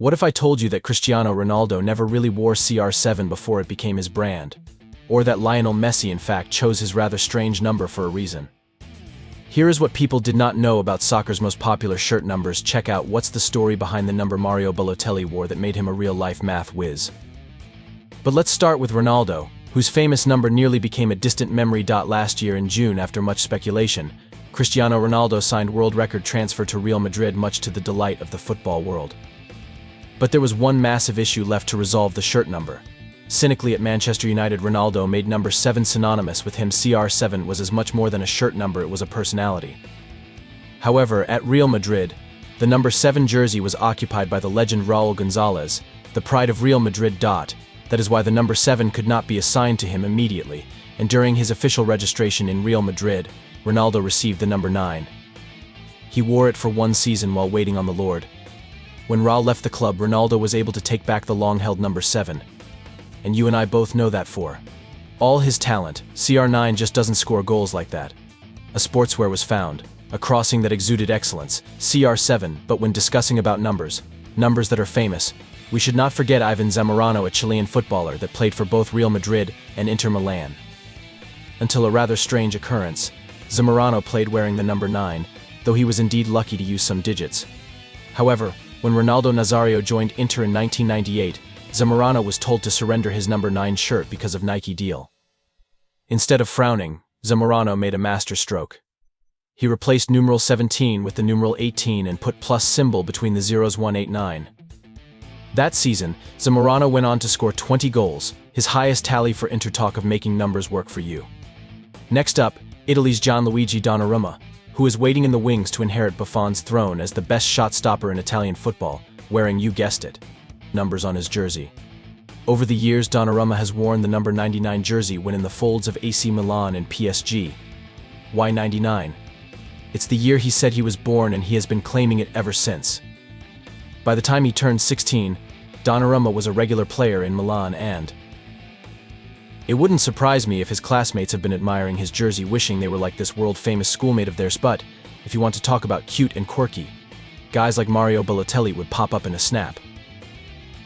What if I told you that Cristiano Ronaldo never really wore CR7 before it became his brand? Or that Lionel Messi in fact chose his rather strange number for a reason? Here is what people did not know about soccer's most popular shirt numbers. Check out what's the story behind the number Mario Balotelli wore that made him a real-life math whiz. But let's start with Ronaldo, whose famous number nearly became a distant memory. Last year in June, after much speculation, Cristiano Ronaldo signed world record transfer to Real Madrid, much to the delight of the football world. But there was one massive issue left to resolve: the shirt number. Cynically, at Manchester United, Ronaldo made number 7 synonymous with him. CR7 was as much more than a shirt number, it was a personality. However, at Real Madrid, the number 7 jersey was occupied by the legend Raúl González, the pride of Real Madrid. That is why the number 7 could not be assigned to him immediately, and during his official registration in Real Madrid, Ronaldo received the number 9. He wore it for one season while waiting on the Lord. When Raúl left the club, Ronaldo was able to take back the long-held number 7. And you and I both know that for all his talent, CR9 just doesn't score goals like that. A sportswear was found, a crossing that exuded excellence, CR7. But when discussing about numbers that are famous, we should not forget Ivan Zamorano, a Chilean footballer that played for both Real Madrid and Inter Milan. Until a rather strange occurrence, Zamorano played wearing the number 9, though he was indeed lucky to use some digits. However, when Ronaldo Nazario joined Inter in 1998, Zamorano was told to surrender his number 9 shirt because of Nike deal. Instead of frowning, Zamorano made a masterstroke. He replaced numeral 17 with the numeral 18 and put plus symbol between the zeros 189. That season, Zamorano went on to score 20 goals, his highest tally for Inter. Talk of making numbers work for you. Next up, Italy's Gianluigi Donnarumma, who is waiting in the wings to inherit Buffon's throne as the best shot stopper in Italian football, wearing, you guessed it, numbers on his jersey. Over the years, Donnarumma has worn the number 99 jersey when in the folds of AC Milan and PSG. Why 99? It's the year he said he was born, and he has been claiming it ever since. By the time he turned 16, Donnarumma was a regular player in Milan, and it wouldn't surprise me if his classmates have been admiring his jersey, wishing they were like this world-famous schoolmate of theirs. But if you want to talk about cute and quirky, guys like Mario Balotelli would pop up in a snap.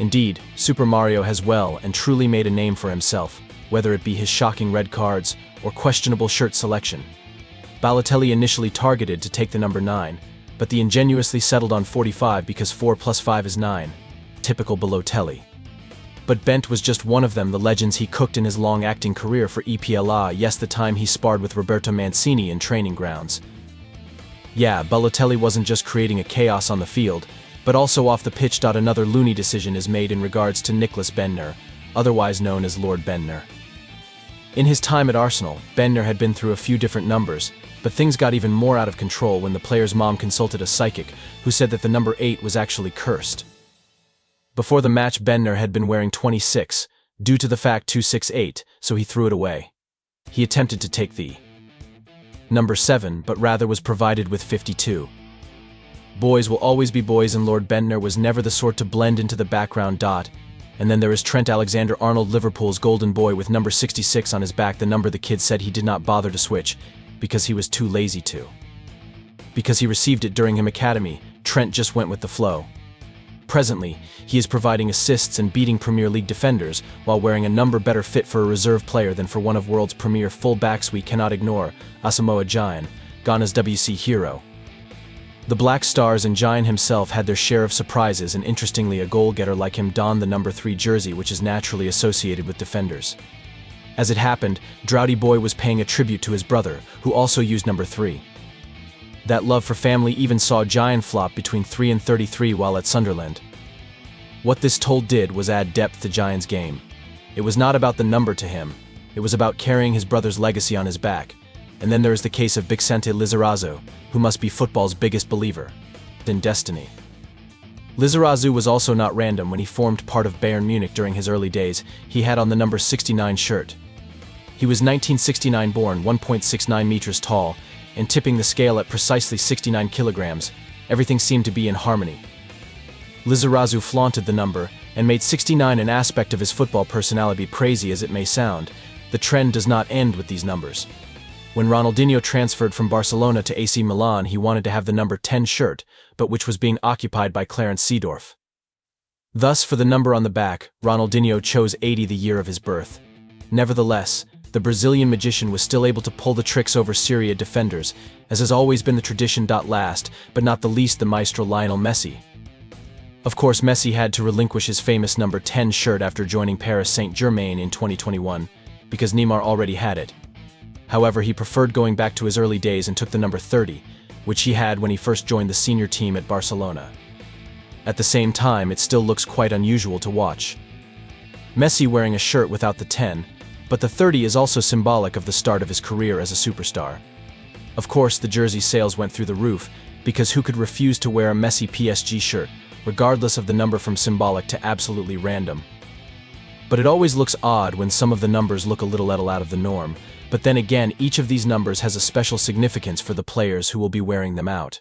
Indeed, Super Mario has well and truly made a name for himself, whether it be his shocking red cards or questionable shirt selection. Balotelli initially targeted to take the number 9, but the ingenuously settled on 45 because 4 plus 5 is 9. Typical Balotelli. But Bent was just one of them, the legends he cooked in his long acting career for EPLA. Yes, the time he sparred with Roberto Mancini in training grounds. Yeah, Balotelli wasn't just creating a chaos on the field, but also off the pitch. Another loony decision is made in regards to Nicklas Bendtner, otherwise known as Lord Bendtner. In his time at Arsenal, Bendtner had been through a few different numbers, but things got even more out of control when the player's mom consulted a psychic who said that the number 8 was actually cursed. Before the match, Bendtner had been wearing 26, due to the fact 268, so he threw it away. He attempted to take the number 7, but rather was provided with 52. Boys will always be boys, and Lord Bendtner was never the sort to blend into the background. And then there is Trent Alexander-Arnold, Liverpool's golden boy, with number 66 on his back, the number the kid said he did not bother to switch because he was too lazy to. Because he received it during his academy, Trent just went with the flow. Presently, he is providing assists and beating Premier League defenders while wearing a number better fit for a reserve player than for one of world's premier full-backs. We cannot ignore Asamoah Gyan, Ghana's WC hero. The Black Stars and Gyan himself had their share of surprises, and interestingly, a goal-getter like him donned the number 3 jersey, which is naturally associated with defenders. As it happened, Droughty Boy was paying a tribute to his brother, who also used number 3. That love for family even saw Gyan flop between 3 and 33 while at Sunderland. What this did was add depth to Gyan's game. It was not about the number to him, it was about carrying his brother's legacy on his back. And then there is the case of Vicente Lizarazu, who must be football's biggest believer in destiny. Lizarazu was also not random. When he formed part of Bayern Munich during his early days, he had on the number 69 shirt. He was 1969 born, 1.69 meters tall, and tipping the scale at precisely 69 kilograms, everything seemed to be in harmony. Lizarazu flaunted the number and made 69 an aspect of his football personality. Crazy as it may sound, the trend does not end with these numbers. When Ronaldinho transferred from Barcelona to AC Milan, he wanted to have the number 10 shirt, but which was being occupied by Clarence Seedorf. Thus, for the number on the back, Ronaldinho chose 80, the year of his birth. Nevertheless, the Brazilian magician was still able to pull the tricks over Syria defenders, as has always been the tradition. Last, but not the least, the maestro Lionel Messi. Of course, Messi had to relinquish his famous number 10 shirt after joining Paris Saint-Germain in 2021, because Neymar already had it. However, he preferred going back to his early days and took the number 30, which he had when he first joined the senior team at Barcelona. At the same time, it still looks quite unusual to watch. Messi wearing a shirt without the 10, but the 30 is also symbolic of the start of his career as a superstar. Of course, the jersey sales went through the roof, because who could refuse to wear a Messi PSG shirt, regardless of the number, from symbolic to absolutely random. But it always looks odd when some of the numbers look a little out of the norm, but then again, each of these numbers has a special significance for the players who will be wearing them out.